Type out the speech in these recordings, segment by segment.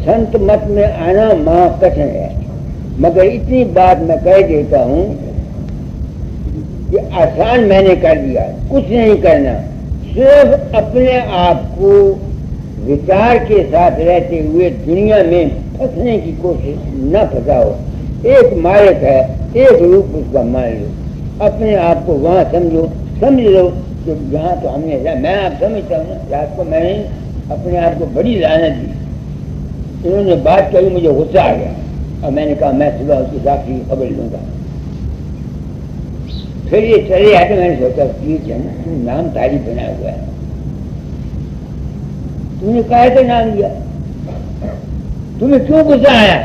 संत मत में आना महाकठिन है, मगर इतनी बात मैं कह देता हूँ कि आसान मैंने कर दिया। कुछ नहीं करना, सिर्फ अपने आप को विचार के साथ रहते हुए दुनिया में फंसने की कोशिश न फंसाओ। एक मालिक है, एक रूप उसका मान लो, अपने आप को वहाँ समझ लो कि जहाँ तो हमने मैं आप समझता हूँ ना, रात को मैंने अपने आप को बड़ी लानत दी। इन्होंने बात कही, मुझे गुस्सा आ गया और मैंने कहा मैं सुबह उसकी साक्षी की खबर लूँगा। फिर ये चले आते, मैंने सोचा प्लीज है ना, तुम नाम तारीफ बना हुआ है, तुमने कहा तो नाम दिया, तुम्हें क्यों गुस्सा आया?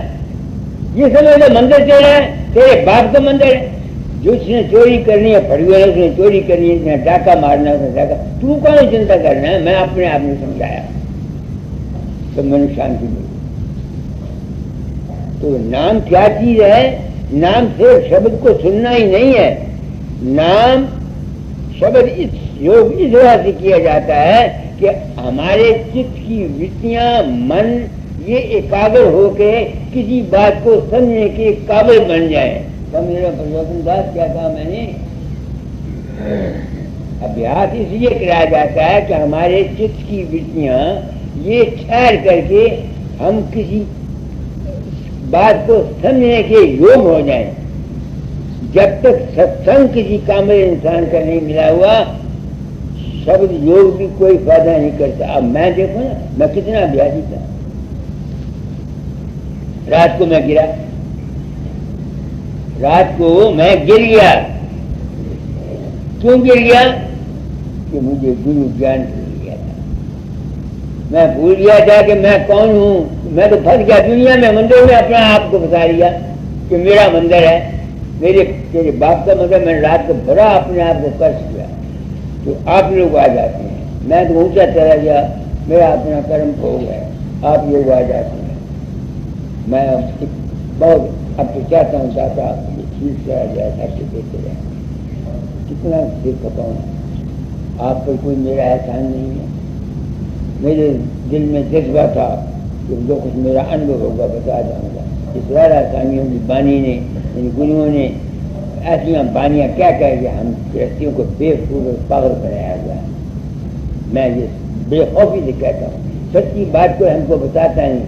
ये समझ लो मंदिर तेरा है, तेरे बाप का मंदिर है। जिसने चोरी करनी है फड़ुआ है, उसने चोरी करनी है, उसने डाका मारना है, उसने डाका। तू कौन चिंता करना है? मैं अपने आप ने समझाया तो मैंने शांति मिली। तो नाम क्या चीज है? नाम सिर्फ शब्द को सुनना ही नहीं है। नाम शब्द इस योग इस वजह से किया जाता है कि हमारे चित्त की वृत्तियां, मन ये एकाग्र होके किसी बात को समझने के काबिल बन जाए। मेरा प्रलोभन दास क्या कहा मैंने? अभ्यास इसलिए कराया जाता है कि हमारे चित्त की वृत्तियां ये ठहर करके हम किसी बात को समझने के योग हो जाएं। जब तक सत्संग किसी कामिल इंसान का नहीं मिला हुआ, शब्द योग भी कोई फायदा नहीं करता। अब मैं देखो ना, मैं कितना अभ्यासी था। रात को मैं गिरा, रात को मैं गिर गया। क्यों गिर गया? कि मुझे गुरु ज्ञान भूल गया था। मैं भूल गया था कि मैं कौन हूँ। मैं तो फंस गया दुनिया में, मंदिर में अपना आप को फंसा लिया कि मेरा मंदिर है, तेरे बाप का मंदिर। मैंने रात को बड़ा अपने आप को कष्ट किया। तो आप लोग आ जाते हैं, मैं तो ऊंचा चला गया, मेरा अपना कर्म हो गया, आप लोग आ जाते हैं। मैं बहुत अब तो चाहता हूँ चाहता ठीक से आ जाए, ऐसे देते रहे। कितना सिर खपाऊँ, आप पर कोई मेरा एहसान नहीं है। मेरे दिल में जज्बा था कि जो कुछ मेरा अनुभव होगा बता जाऊँगा। इस रासानियों की बानी ने, इन गुरुओं ने ऐसी बानियाँ क्या कह दिया, हम गृहस्थियों को बेवकूफ़ पागल बनाया हुआ है। मैं ये बेखौफी से कहता हूँ, सच्ची बात को हमको बताता नहीं।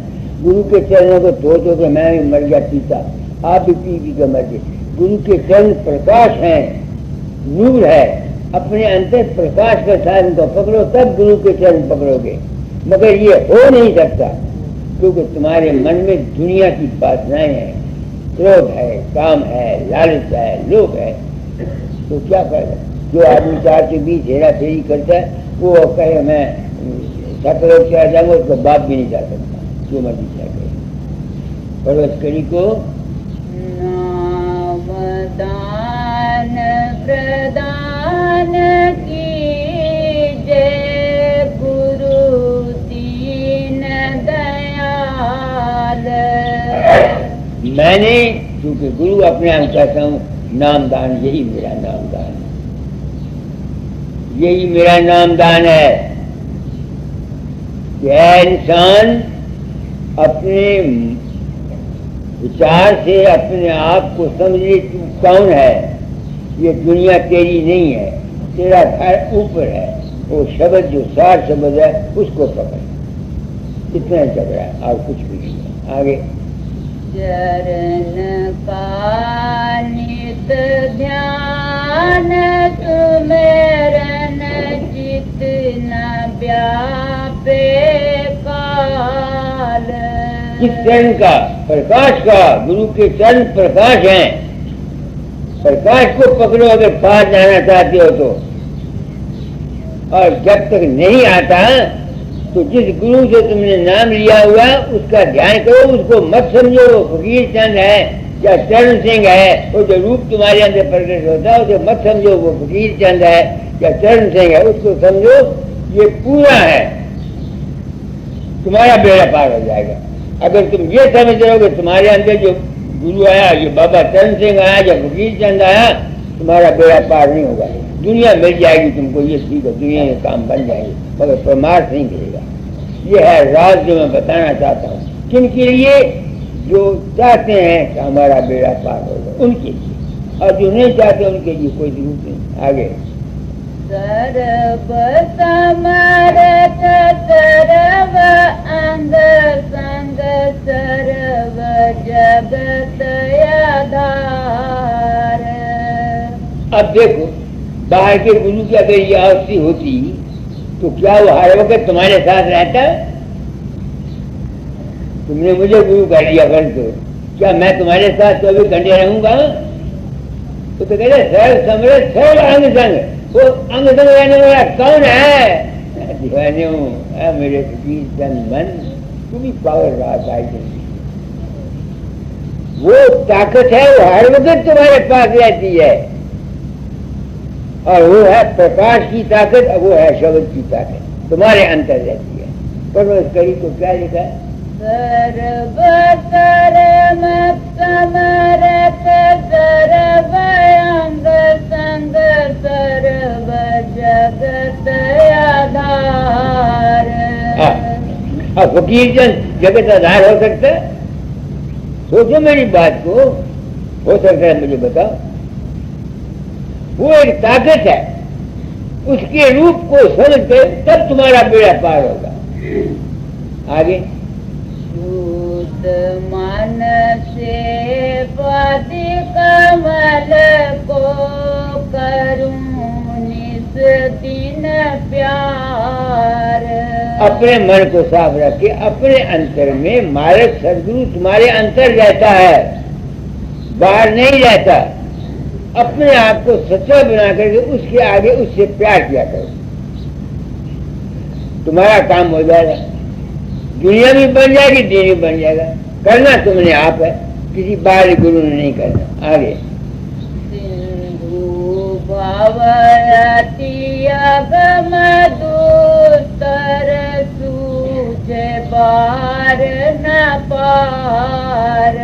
गुरु के चरणों को धो के मैं भी मर गया पीता, आप भी पी के मर गए। गुरु के चरण प्रकाश हैं, नूर है। अपने अंतर प्रकाश के साथ को पकड़ो, तब गुरु के चरण पकड़ोगे। मगर ये हो नहीं सकता क्योंकि तुम्हारे मन में दुनिया की वासनाएं हैं, क्रोध है, काम है, लालच है, लोभ है। तो क्या कर, जो आदमी 4 से 20 हेरा फेरी करता है वो कहे मैं सकलोक से आ जाऊंगा, उसको बाप भी नहीं जा सकता, जो मर्जी क्या कहे। परवस्करी को नामदान प्रदान कीजय गुरु दीन दयाल। मैंने क्योंकि गुरु अपने आप कहता हूँ, नामदान यही मेरा नामदान है, यही मेरा नामदान है कि इंसान अपने विचार से अपने आप को समझे तू कौन है। ये दुनिया तेरी नहीं है, तेरा घर ऊपर है। वो शब्द जो सार शब्द है उसको पकड़, इतना झगड़ा है और कुछ भी नहीं है। आगे चरण का नित ध्यान सुमिरन चित न व्यापे काल। किस चरण का? प्रकाश का। गुरु के चरण प्रकाश हैं, प्रकाश को पकड़ो अगर पार जाना चाहते हो तो। और जब तक नहीं आता तो जिस गुरु से तुमने नाम लिया हुआ उसका ध्यान करो, उसको मत समझो वो फकीर चंद है या चरण सिंह है। वो जो रूप तुम्हारे अंदर प्रकट होता है उसे मत समझो वो फकीर चंद है या चरण सिंह है, उसको समझो ये पूरा है, तुम्हारा बेड़ा पार हो जाएगा। अगर तुम ये समझ रहे हो कि तुम्हारे अंदर जो गुरु आया, ये बाबा चरण सिंह आया या फकीर चंद आया, तुम्हारा बेड़ा पार नहीं होगा। दुनिया मिल जाएगी तुमको, ये ठीक है, दुनिया के काम बन जाएंगे, मगर परमार्थ नहीं मिलेगा। ये है राज जो मैं बताना चाहता हूँ। किनके लिए? जो चाहते हैं कि हमारा बेड़ा पार होगा उनके लिए, और जो नहीं चाहते उनके लिए कोई जरूरत नहीं। आगे सर्व समर्थ सर्व अंग संग सर्व जगत आधार। अब देखो, बाहर के गुरु की अगर ये अवस्थी होती तो क्या वो हर वक्त तुम्हारे साथ रहता? तुमने मुझे गुरु कर लिया कर तो क्या मैं तुम्हारे साथ 24 घंटे रहूंगा? तो कहते सर्व समर्थ सर्व अंग संग, वो अंग संग रहने वाला कौन है? दीवाने हूँ मेरे मन, तुम ही पावर रहा है। वो ताकत है, वो हर वक्त तुम्हारे पास रहती है, और वो है प्रकाश की ताकत, और वो है शब्द की ताकत, तुम्हारे अंतर रहती है। पर करी तो क्या लिखा है? सर्व कर्म समर्थ सर्व अंग संग सर्व जगत आधार। अब फकीर जन जगत आधार हो सकता है? सोचो मेरी बात को, हो सकता है मुझे बताओ। वो एक ताकत है, उसके रूप को समझ के तब तुम्हारा बेड़ा पार होगा। आगे दूत मन से पति कमल को करूं निस दिन प्यार। अपने मन को साफ रखे, अपने अंतर में मार्ग सदगुरु तुम्हारे अंतर रहता है, बाहर नहीं रहता। अपने आप को सच्चा बना करके उसके आगे उससे प्यार किया करो, तुम्हारा काम हो जाएगा। दुनिया भी बन जाएगी, दिन भी बन जाएगा। करना तुमने आप है, किसी बाहरी गुरु ने नहीं करना। आगे सिंधु भवती अगम दूतर सूझे बार न पार।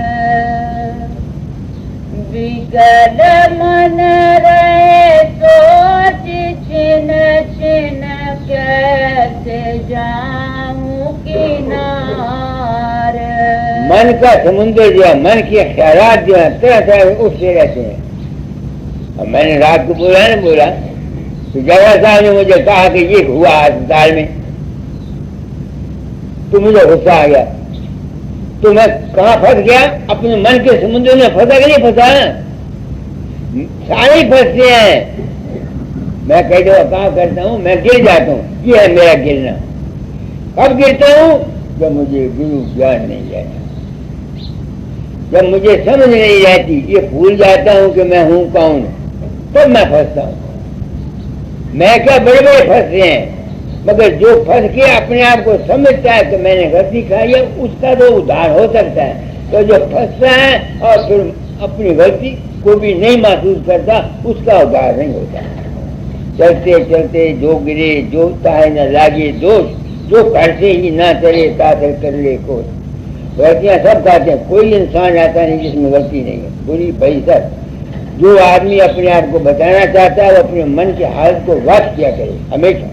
विगल मन रहे सोच छिन छिन कैसे जाऊं किनार। मन का समुद्र जो है, मन के ख्यालात जो है तरह तरह उठते रहते हैं। और मैंने रात को बोला ना बोला तो जगह साहब ने मुझे कहा कि ये हुआ अस्पताल में, तो मुझे गुस्सा आ गया। तो मैं कहाँ फंस गया? अपने मन के समुद्र में फंसा कि नहीं फंसा? सारे फंसते हैं। मैं कई दफा काम करता हूँ, मैं गिर जाता हूँ, ये है मेरा गिरना। कब गिरता हूँ? जब मुझे गुरु ज्ञान नहीं रहता, जब मुझे समझ नहीं रहती, ये भूल जाता हूँ कि मैं हूँ कौन, तब मैं फंसता हूँ। मैं क्या बड़े बड़े फंसते हैं, मगर जो फंस के अपने आप को समझता है कि मैंने गलती खाई है, उसका तो उद्धार हो सकता है। तो जो फंसता है और फिर अपनी गलती को भी नहीं महसूस करता, उसका उद्धार नहीं होता। चलते चलते जो गिरे, जो ताहे न लागे दोष, जो करते ही ना चले तातर कर ले कोष। गलतियां सब करते हैं, कोई इंसान ऐसा नहीं जिसमें गलती नहीं है, बुरी भई सब। जो आदमी अपने आप को बताना चाहता है वो अपने मन के हालत को वाच किया करे हमेशा।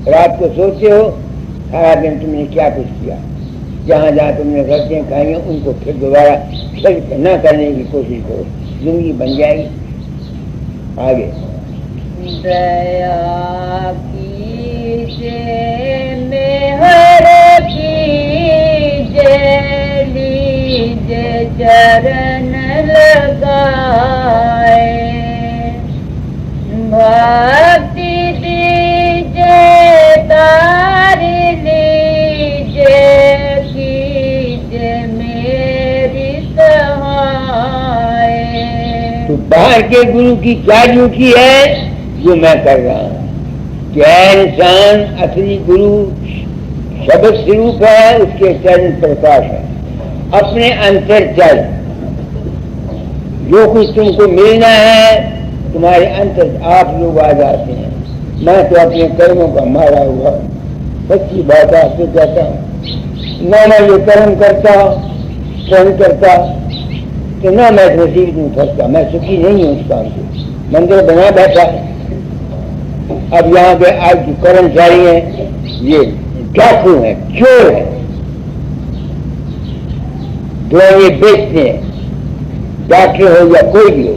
रात को सोचते हो सारा दिन तुमने क्या कुछ किया, जहाँ जहाँ तुमने गलतियाँ खाई हैं उनको फिर दोबारा फिर न करने की कोशिश करो, जिंदगी बन जाएगी। आगे दया कीजे मेहर कीजे लीजे चरण लगाए। भक्ति दीजे तारी लीजे कीजे मेरी सहाय। तो बाहर के गुरु की क्या ड्यूटी है जो मैं कर रहा हूँ? क्या इंसान असली गुरु शब्द स्वरूप है, उसके चरण प्रकाश है। अपने अंतर चल, जो कुछ तुमको मिलना है तुम्हारे अंतर आप लोग आ जाते हैं। मैं तो अपने कर्मों का मारा हुआ सच्ची बात आपसे कहता हूँ। न मैं ये कर्म करता नहीं करता तो न मैं नसीब में फंसता, मैं सुखी नहीं हूँ उस काम से। मंदिर बना बैठा, अब यहाँ पे आज जो कर्मचारी हैं ये डाकू है, चोर है, दवाइयाँ बेचते हैं, डॉक्टर हो या कोई भी हो।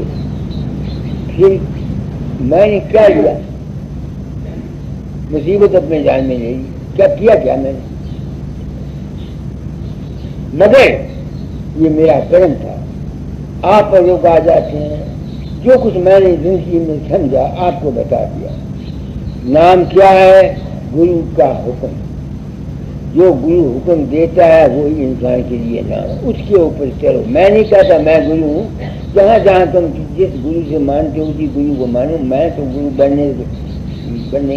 फिर मैंने क्या लिया, मुसीबत अपने जान में ले ली। क्या किया क्या मैंने, मगर ये मेरा कर्म था। आप लोग आ जाते हैं, जो कुछ मैंने जिंदगी में समझा आपको बता दिया। नाम क्या है, गुरु का हुक्म। जो गुरु हुक्म देता है वो ही इंसान के लिए नाम, उसके ऊपर चलो। मैं नहीं कहता मैं गुरु हूँ, जहाँ जहाँ तुम जिस गुरु से मानते हो उसी गुरु को मानो। मैं तो गुरु बनने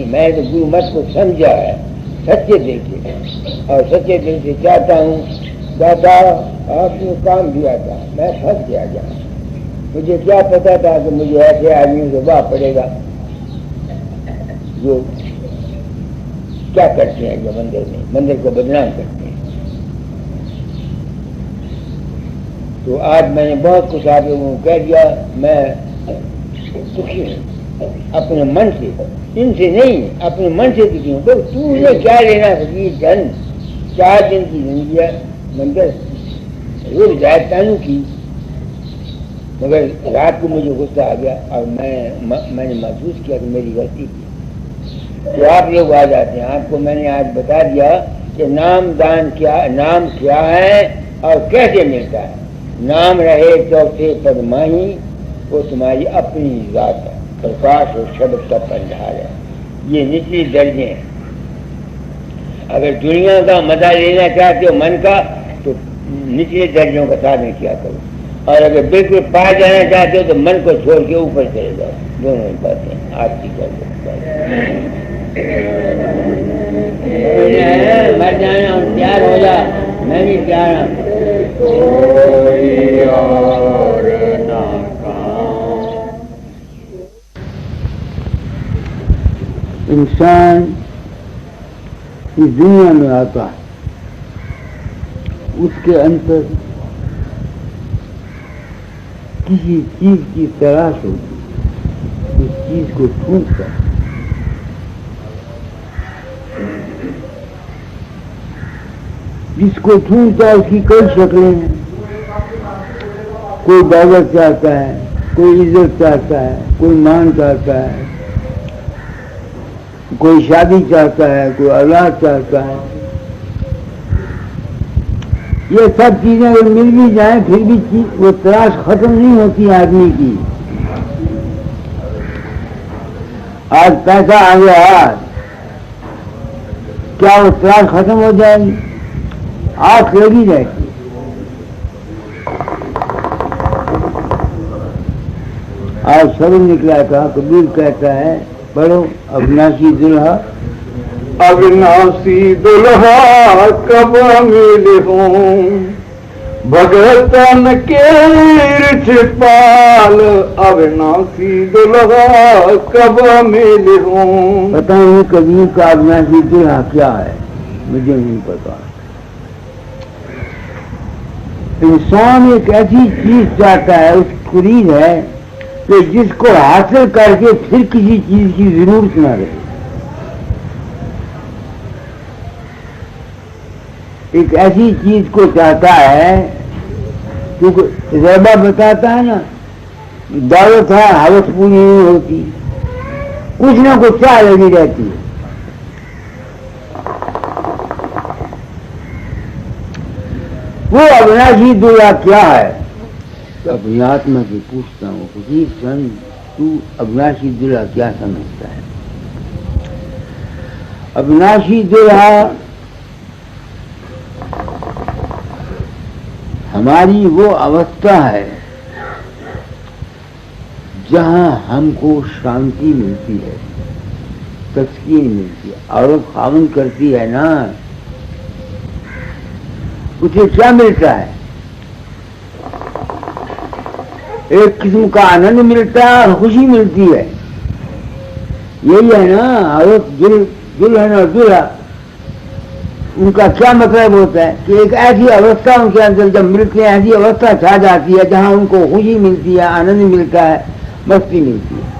मैं तो गुरु मत को समझा है सच्चे दिल से, और सच्चे दिल से चाहता हूँ दादा आपने काम दिया था, मैं फंस गया जहाँ। मुझे क्या पता था कि मुझे ऐसे आदमियों से वाह पड़ेगा जो क्या करते हैं, जो मंदिर को बदनाम करते हैं। तो आज मैंने बहुत कुछ आप लोगों को कह दिया। मैं सुखी हूँ अपने मन से, इनसे नहीं, अपने मन से दुखी हूँ। तो तूने क्या लेना सकी धन, 4 दिन की जिंदगी है, मंदिर रोज जाए तानू की, मगर रात को मुझे गुस्सा आ गया और मैंने महसूस किया कि मेरी गलती थी। तो आप लोग आ जाते हैं, आपको मैंने आज बता दिया कि नाम दान क्या, नाम क्या है और कैसे मिलता है। नाम रहे चौथे पद माही, वो तुम्हारी अपनी जात है, प्रकाश और शब्द का भंडार है। ये निचली दर्जे हैं। अगर दुनिया का मजा लेना चाहते हो मन का, तो निचले दर्जों का साधन किया करो, और अगर बिल्कुल पार जाना चाहते हो तो मन को छोड़ के ऊपर चले जाओ। दोनों ही बातें आपकी कर दो। मर जाना और प्यार हो जा, मैं भी प्यार हूँ। इंसान इस दुनिया में आता है, उसके अंदर किसी चीज की तलाश होती, उस चीज को ढूंढता है। जिसको ढूंढता है उसकी कई शक्लें हैं। कोई दौलत चाहता है, कोई इज्जत चाहता है, कोई मान चाहता है, कोई शादी चाहता है, कोई औलाद चाहता है। ये सब चीजें अगर मिल भी जाए फिर भी वो तलाश खत्म नहीं होती आदमी की। आज पैसा आ गया, क्या वो तलाश खत्म हो जाएगी? आंख लगी रहती। आज शब्द निकला था, कबीर कहता है, पढ़ो, अविनाशी दुल्हा। अविनाशी दुल्हा कब मिले हों, भगतन के रिछपाल। अविनाशी दुल्हा कब मिले हों। पता नहीं कबीर का अविनाशी दुल्हा क्या है, मुझे नहीं पता। इंसान एक ऐसी चीज चाहता है, उस खुरीद है कि जिसको हासिल करके फिर किसी चीज की जरूरत न रहे। एक ऐसी चीज को चाहता है, क्योंकि ज़ैबा बताता है ना, दौलत है हवस पूरी नहीं होती, कुछ ना कुछ चाह लगी रहती है। वो अविनाशी दुल्हा क्या है? तो अपनी आत्मा से पूछता हूँ, खुशी सन तू अविनाशी दुल्हा क्या समझता है? अविनाशी दुल्हा हमारी वो अवस्था है जहाँ हमको शांति मिलती है, तस्कीन मिलती है। और खावन करती है ना, उसे क्या मिलता है? एक किस्म का आनंद मिलता है और खुशी मिलती है। यही है ना औरत दुल्हन और दूल्हा, उनका क्या मतलब होता है कि एक ऐसी अवस्था उनके अंदर जब मिलती है, ऐसी अवस्था छा जाती है जहां उनको खुशी मिलती है, आनंद मिलता है, मस्ती मिलती है।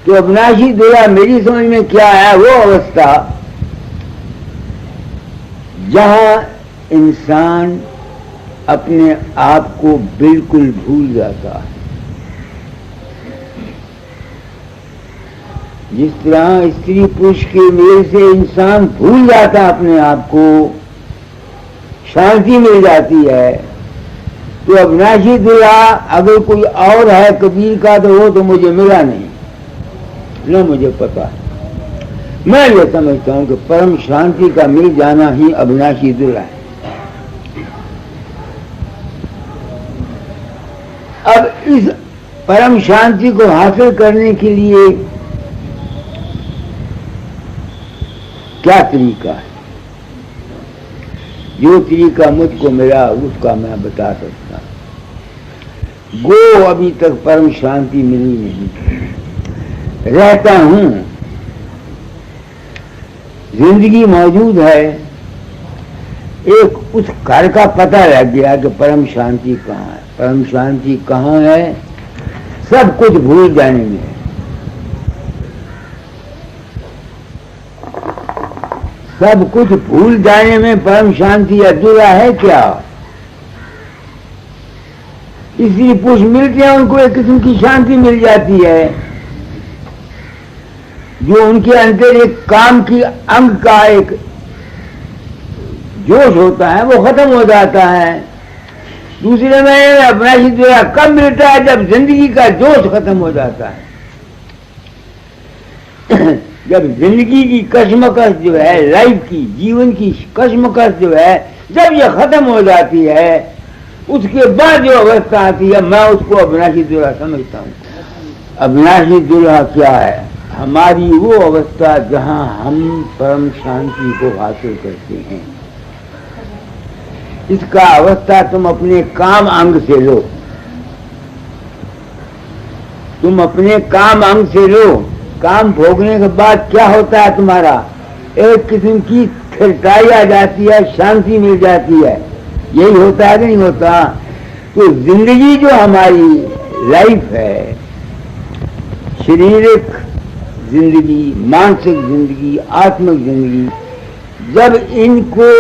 तो अविनाशी दुल्हा मेरी समझ में क्या है? वो अवस्था जहां इंसान अपने आप को बिल्कुल भूल जाता है। जिस तरह स्त्री पुरुष के मेल से इंसान भूल जाता है अपने आप को, शांति मिल जाती है, तो अविनाशी दूल्हा अगर कोई और है कबीर का तो वो तो मुझे मिला नहीं, न मुझे पता है। मैं ये समझता हूं कि परम शांति का मिल जाना ही अविनाशी दूल्हा है। अब इस परम शांति को हासिल करने के लिए क्या तरीका है? जो तरीका मुझको मिला उसका मैं बता सकता हूं। गो अभी तक परम शांति मिली नहीं, रहता हूं, जिंदगी मौजूद है, एक उस घर का पता लग गया कि परम शांति कहाँ है। परम शांति कहाँ है? सब कुछ भूल जाने में है। सब कुछ भूल जाने में परम शांति अधूरा है क्या? इसलिए पुरुष मिलते हैं, उनको एक किस्म की शांति मिल जाती है। जो उनके अंदर एक काम की अंग का एक जोश होता है वो खत्म हो जाता है। दूसरे में अपना ही दूसरा कब मिलता है? जब जिंदगी का जोश खत्म हो जाता है। जब जिंदगी की कश्मकश जो है, लाइफ की, जीवन की कश्मकश जो है, जब ये खत्म हो जाती है, उसके बाद जो अवस्था आती है, मैं उसको अविनाशी दूल्हा समझता हूँ। अविनाशी दूल्हा क्या है? हमारी वो अवस्था जहाँ हम परम शांति को हासिल करते हैं। इसका अवस्था तुम अपने काम अंग से लो, तुम अपने काम अंग से लो। काम भोगने के बाद क्या होता है तुम्हारा? एक किस्म की स्थिरताई आ जाती है, शांति मिल जाती है। यही होता है कि नहीं होता? तो जिंदगी जो हमारी लाइफ है, शारीरिक जिंदगी, मानसिक जिंदगी, आत्मिक जिंदगी, जब इनको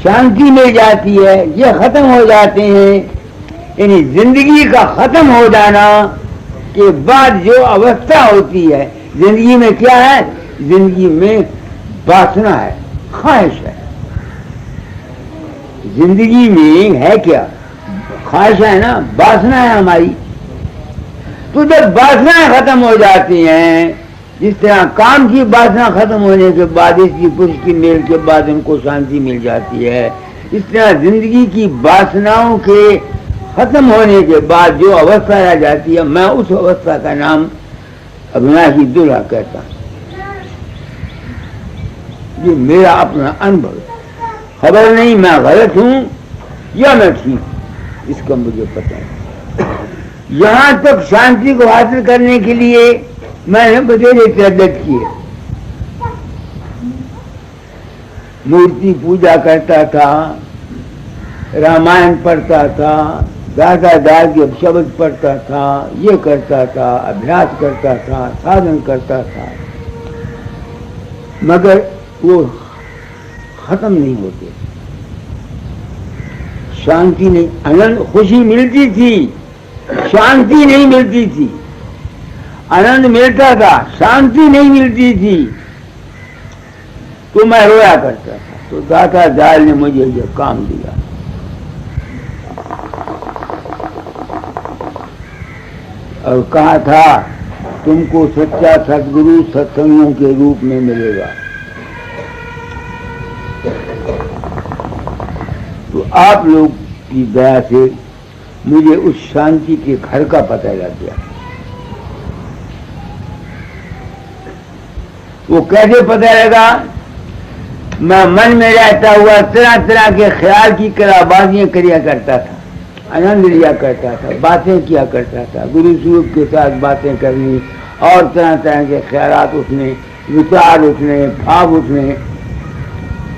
शांति मिल जाती है, ये खत्म हो जाते हैं, यानी जिंदगी का खत्म हो जाना के बाद जो अवस्था होती है, जिंदगी में क्या है? जिंदगी में वासना है, ख्वाहिश है। जिंदगी में है क्या? ख्वाहिश है ना, वासना है हमारी। तो जब वासनाएं खत्म हो जाती हैं, जिस तरह काम की वासना खत्म होने के बाद, इसकी पुरुष की मेल के बाद उनको शांति मिल जाती है, इस तरह जिंदगी की वासनाओं के खत्म होने के बाद जो अवस्था रह जाती है, मैं उस अवस्था का नाम अविनाशी दूल्हा कहता हूं। ये मेरा अपना अनुभव, खबर नहीं मैं गलत हूं या मैं ठीक, इसका मुझे पता है। यहां तक शांति को हासिल करने के लिए मैंने बथेरे प्रयत्न किए। मूर्ति पूजा करता था, रामायण पढ़ता था, दादा दाद के शब्द पढ़ता था, ये करता था, अभ्यास करता था, साधन करता था, मगर वो खत्म नहीं होते। शांति नहीं, आनंद खुशी मिलती थी, शांति नहीं मिलती थी। आनंद मिलता था, शांति नहीं मिलती थी, तो मैं रोया करता था। तो दाता दाल ने मुझे ये काम दिया। और कहा था तुमको सच्चा सदगुरु सत्संगों के रूप में मिलेगा। तो आप लोग की दया से मुझे उस शांति के घर का पता लग गया। वो कैसे पता लगा? मैं मन में रहता हुआ तरह तरह के ख्याल की कराबाजियां किया करता था, आनंद लिया करता था, बातें किया करता था, गुरु स्वरूप के साथ बातें करनी और तरह तरह के ख्यालात उठने, विचार उठने, भाव उठने।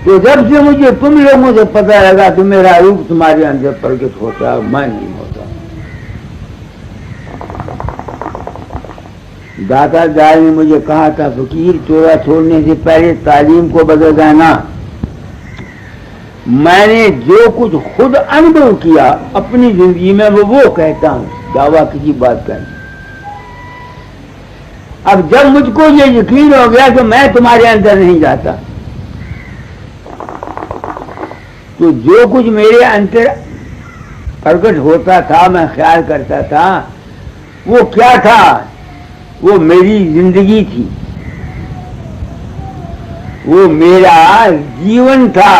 तो जब से मुझे तुम लोगों से पता लगा तो मेरा रूप तुम्हारे अंदर प्रकट होता, मैं नहीं होता। दाता दाल ने मुझे कहा था, फकीर चोरा छोड़ने से पहले तालीम को बदल जाना। मैंने जो कुछ खुद अनुभव किया अपनी जिंदगी में वो कहता हूं, दावा किसी बात का नहीं। अब जब मुझको ये यकीन हो गया कि मैं तुम्हारे अंदर नहीं जाता, तो जो कुछ मेरे अंदर प्रकट होता था, मैं ख्याल करता था, वो क्या था? वो मेरी जिंदगी थी, वो मेरा जीवन था।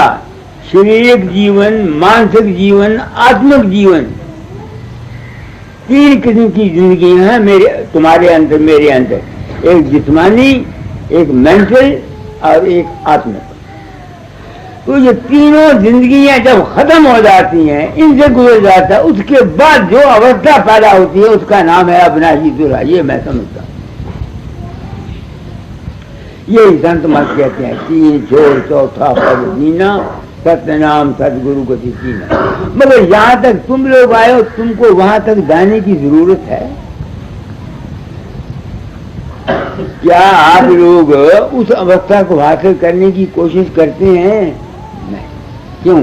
शारीरिक जीवन, मानसिक जीवन, आत्मिक जीवन, तीन किस्म की जिंदगी है मेरे तुम्हारे अंदर, मेरे अंदर। एक जिस्मानी, एक मेंटल और एक आत्मिक। तो ये तीनों जिंदगियां जब खत्म हो जाती हैं, इनसे गुजर जाता है, उसके बाद जो अवस्था पैदा होती है उसका नाम है अविनाशी दुल्हा। ये मैं समझता हूं। ये संत मत कहते हैं, तीन छोड़ चौथा पद जीना, सत्यनाम सदगुरु को जीना। मगर यहां तक तुम लोग आए हो, तुमको वहां तक जाने की जरूरत है क्या? आप लोग उस अवस्था को हासिल करने की कोशिश करते हैं? नहीं। क्यों?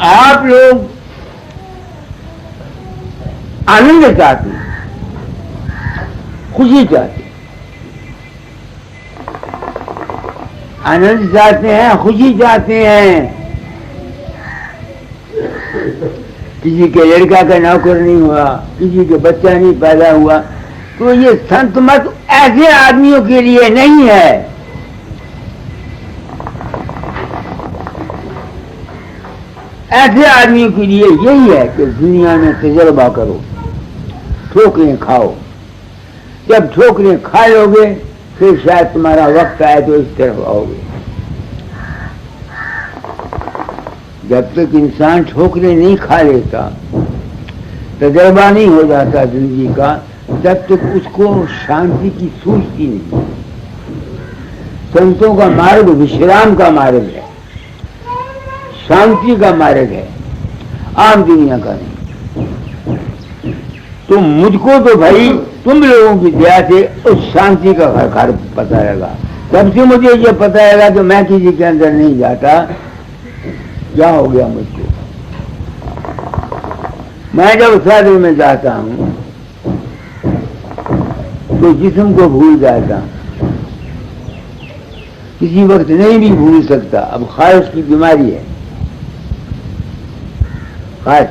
आप लोग आनंद चाहते हैं, खुशी चाहते हैं, आनंद चाहते हैं, खुशी चाहते हैं। किसी के लड़का का नौकर नहीं हुआ, किसी के बच्चा नहीं पैदा हुआ, तो ये संत मत ऐसे आदमियों के लिए नहीं है। ऐसे आदमियों के लिए यही है कि दुनिया में तजर्बा करो, ठोकरें खाओ। जब ठोकरें खा लोगे फिर शायद तुम्हारा वक्त आए तो इस तरफ आओगे। जब तक इंसान ठोकरें नहीं खा लेता, तजर्बा नहीं हो जाता जिंदगी का, तब तक उसको शांति की सूझती नहीं। संतों का मार्ग विश्राम का मार्ग है, शांति का मार्ग है, आम दुनिया का नहीं। तो मुझको तो भाई तुम लोगों की दया से उस शांति का घर पता लगा। तब से मुझे ये पता लगा कि मैं किसी के अंदर नहीं जाता। क्या हो गया मुझको? मैं जब साधु में जाता हूं तो जिस्म को भूल जाता हूं, किसी वक्त नहीं भी भूल सकता। अब ख्वाहिश की बीमारी है, ख्वाहिश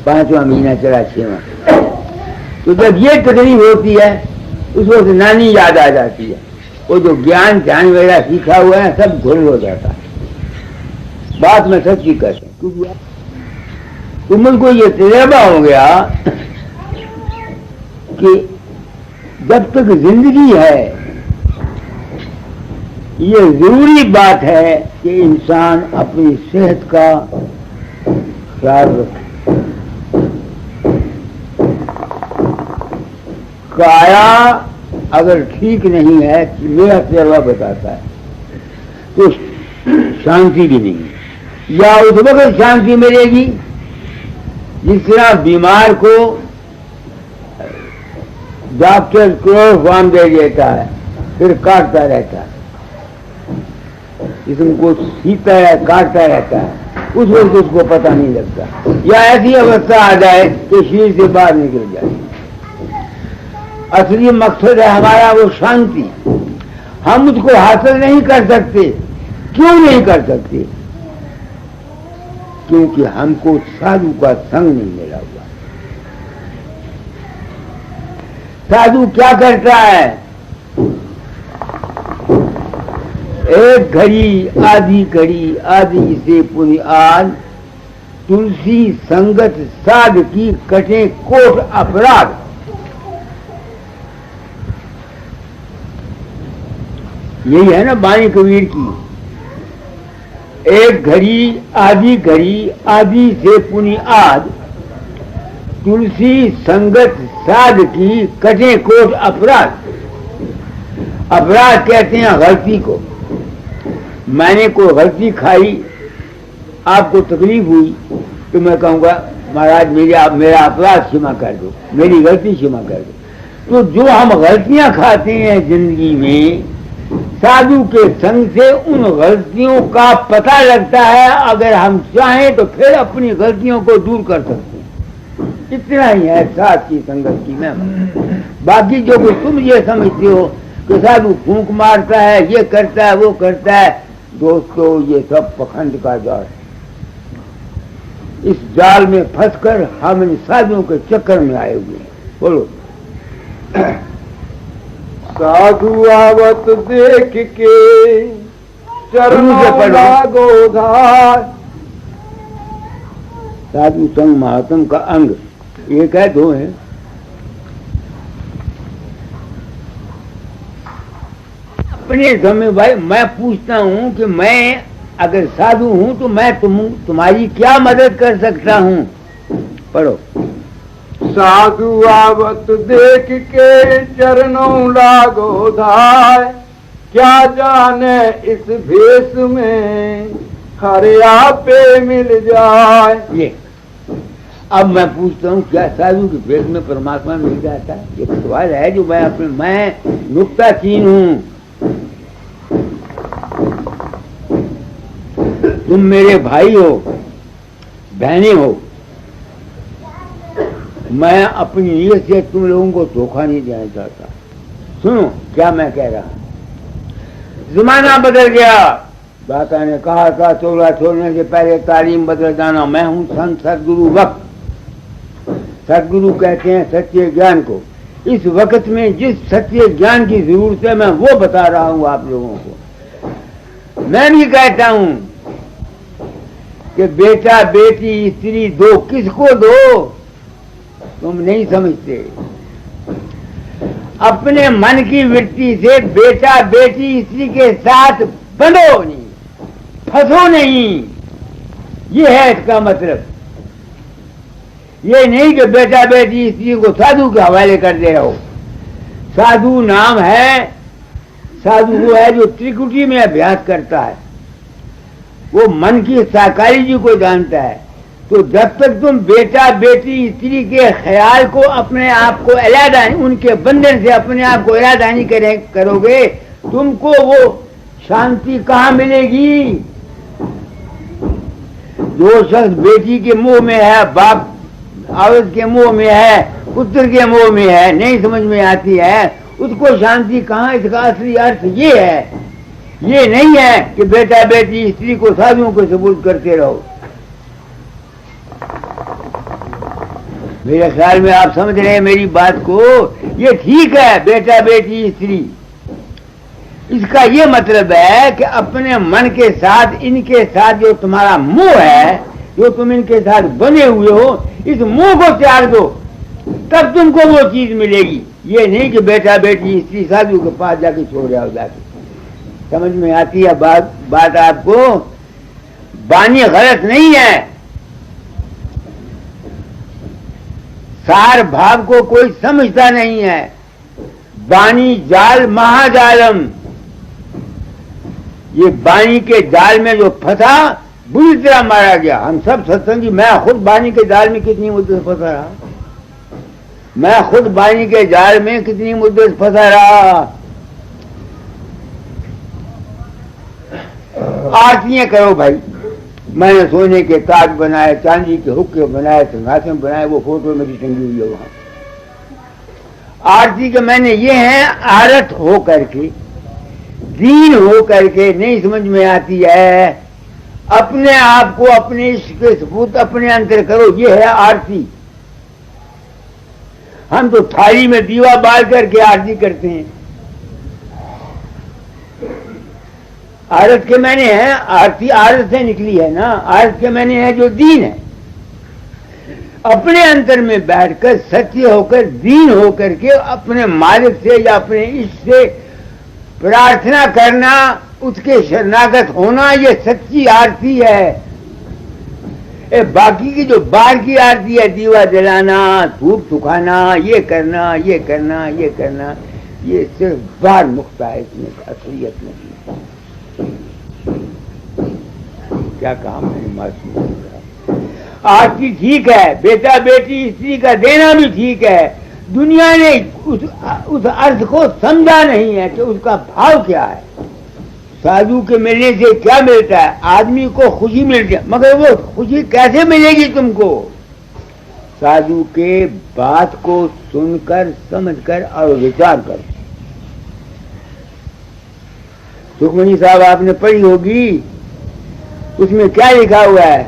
5वां महीना चला 6वां। तो जब ये तकलीफ होती है उस वक्त नानी याद आ जाती है। वो जो ज्ञान ध्यान वगैरह सीखा हुआ है सब घुल हो जाता है। बात में सच्ची कहते हैं, तो मुझको ये तजर्बा हो गया कि जब तक जिंदगी है ये जरूरी बात है कि इंसान अपनी सेहत का ख्याल रखे। काया अगर ठीक नहीं है, मेरा तजर्बा बताता है, तो शांति भी नहीं है। या उस वक्त शांति मिलेगी जिस तरह बीमार को डॉक्टर क्लोरोफॉर्म दे देता है, फिर काटता रहता है, जिसम को सीता है, काटता रहता है, उस वक्त उसको पता नहीं लगता। या ऐसी अवस्था आ जाए कि शरीर से बाहर निकल जाए। असली मकसद है हमारा वो शांति। हम उसको हासिल नहीं कर सकते। क्यों नहीं कर सकते? क्योंकि हमको साधु का संग नहीं मिला हुआ। साधु क्या करता है? एक घड़ी आदि से पुनियाद, तुलसी संगत साध की कटे कोट अपराध। यही है ना बानी कबीर की। एक घड़ी आदि से पुनियाद, तुलसी संगत साध की कटे कोट अपराध। अपराध कहते हैं गलती को। मैंने कोई गलती खाई, आपको तकलीफ हुई, तो मैं कहूँगा महाराज मेरा अपराध क्षमा कर दो, मेरी गलती क्षमा कर दो। तो जो हम गलतियां खाते हैं जिंदगी में, साधु के संग से उन गलतियों का पता लगता है, अगर हम चाहें तो फिर अपनी गलतियों को दूर कर सकते हैं। इतना ही है साथ की संगत की महिमा। बाकी जो कुछ तुम ये समझते हो कि साधु फूंक मारता है, ये करता है, वो करता है, दोस्तों ये सब पखंड का जाल है। इस जाल में फंसकर हम इन साधुओं के चक्कर में आए हुए हैं। बोलो। साधु आवत देख के चरणों लागो धार। साधु संग महात्म का अंग एक है, दो है? अपने समय भाई मैं पूछता हूँ कि मैं अगर साधु हूँ तो मैं तुम्हारी क्या मदद कर सकता हूँ? पढ़ो। साधु आवत देख के चरणों लागो धाय, क्या जाने इस भेष में हरे आपे मिल जाए। ये अब मैं पूछता हूँ, क्या साधु के भेष में परमात्मा मिल जाता है? ये सवाल है जो मैं नुक्ताचीन हूँ। तुम मेरे भाई हो, बहने हो, मैं अपनी नीयत से तुम लोगों को धोखा नहीं देना चाहता। सुनो क्या मैं कह रहा हूं। जमाना बदल गया। दाता ने कहा था चोला छोड़ने से पहले तालीम बदल जाना। मैं हूं संत सदगुरु वक्त। सदगुरु कहते हैं सच्चे ज्ञान को। इस वक्त में जिस सच्चे ज्ञान की जरूरत है मैं वो बता रहा हूं आप लोगों को। मैं भी कहता हूं कि बेटा बेटी स्त्री दो, किसको दो? तुम नहीं समझते। अपने मन की वृत्ति से बेटा बेटी स्त्री के साथ बंधो नहीं, फंसो नहीं। ये है इसका मतलब। ये नहीं कि बेटा बेटी स्त्री को साधु के हवाले कर दे रहो। साधु नाम है, साधु वो है जो त्रिकुटी में अभ्यास करता है, वो मन की साकारी जी को जानता है। तो जब तक तुम बेटा बेटी स्त्री के ख्याल को अपने आप को अलग, उनके बंधन से अपने आप को अलग नहीं करोगे, तुमको वो शांति कहाँ मिलेगी? जो शख्स बेटी के मुंह में है, बाप औरत के मुंह में है, पुत्र के मुंह में है, नहीं समझ में आती है, उसको शांति कहाँ? इसका असली अर्थ ये है, ये नहीं है कि बेटा बेटी स्त्री को साधुओं को सबूत करते रहो। मेरे ख्याल में आप समझ रहे हैं मेरी बात को। ये ठीक है बेटा बेटी स्त्री, इसका ये मतलब है कि अपने मन के साथ, इनके साथ जो तुम्हारा मोह है, जो तुम इनके साथ बने हुए हो, इस मोह को त्याग दो, तब तुमको वो चीज मिलेगी। ये नहीं कि बेटा बेटी स्त्री साधु के पास जाके छोड़ जाओ। जाके समझ में आती है बात आपको? बानी गलत नहीं है, सार भाव को कोई समझता नहीं है। बानी जाल महाजालम, ये बानी के जाल में जो फंसा बुरी तरह मारा गया। हम सब सत्संगी, मैं खुद बानी के जाल में कितनी मुद्दत फंसा रहा, मैं खुद बानी के जाल में कितनी मुद्दत फंसा रहा। आरतियां करो भाई। मैंने सोने के ताज बनाए, चांदी के हुक्के बनाए, सिंहासन बनाए, वो फोटो मेरी टंगी हुई है वहां। आरती के मैंने ये है आरत हो करके, दीन हो करके, नहीं समझ में आती है, अपने आप को अपने इश्क के सबूत अपने अंतर करो, ये है आरती। हम तो थाली में दीवा बाल करके आरती करते हैं। आरत के मैंने है, आरती आरत से निकली है ना, आरत के मैंने है जो दीन है। अपने अंतर में बैठकर सत्य होकर, दीन होकर के अपने मालिक से या अपने इष्ट से प्रार्थना करना, उसके शरणागत होना, ये सच्ची आरती है। बाकी की जो बाहर की आरती है, दीवा जलाना, धूप सुखाना, ये करना, ये करना, ये करना, ये सिर्फ बाहर मुक्ता है, इसमें असलियत नहीं। क्या काम है मासूम? आरती ठीक है, बेटा बेटी स्त्री का देना भी ठीक है, दुनिया ने उस अर्थ को समझा नहीं है कि उसका भाव क्या है। साधु के मिलने से क्या मिलता है? आदमी को खुशी मिलती है, मगर वो खुशी कैसे मिलेगी तुमको? साधु के बात को सुनकर, समझकर और विचार कर। सुखमणि साहब आपने पढ़ी होगी, उसमें क्या लिखा हुआ है?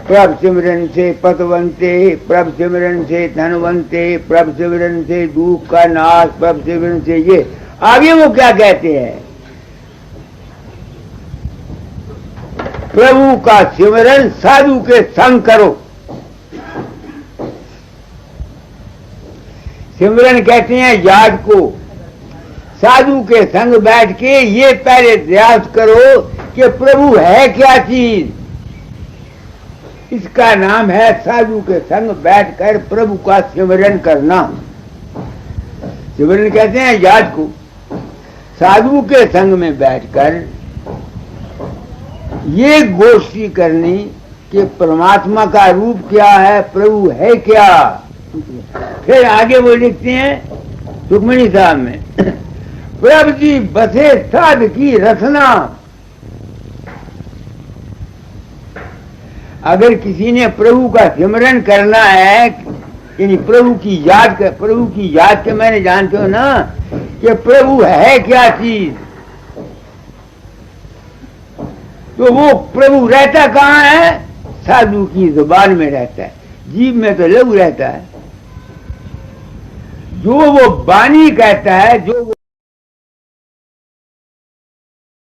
प्रभ सिमरन से पतवंते, प्रभ सिमरन से धनवंते, प्रभ सिमरन से दुख का नाश, प्रभ सिमरन से ये। आगे वो क्या कहते हैं? प्रभु का सिमरन साधु के संग करो। सिमरन कहते हैं याद को। साधु के संग बैठ के ये पहले प्रयास करो कि प्रभु है क्या चीज। इसका नाम है साधु के संग बैठकर प्रभु का सिमरन करना। सिमरन कहते हैं याद को। साधु के संग में बैठकर ये गोष्ठी करनी कि परमात्मा का रूप क्या है, प्रभु है क्या। फिर आगे वो लिखते हैं सुखमणि साहब में, प्रभु जी बसे साध की रचना। अगर किसी ने प्रभु का सिमरन करना है, यानी प्रभु की याद के मैंने जानते हो ना कि प्रभु है क्या चीज, तो वो प्रभु रहता कहाँ है? साधु की जुबान में रहता है, जीव में तो लघु रहता है। जो वो वाणी कहता है, जो वो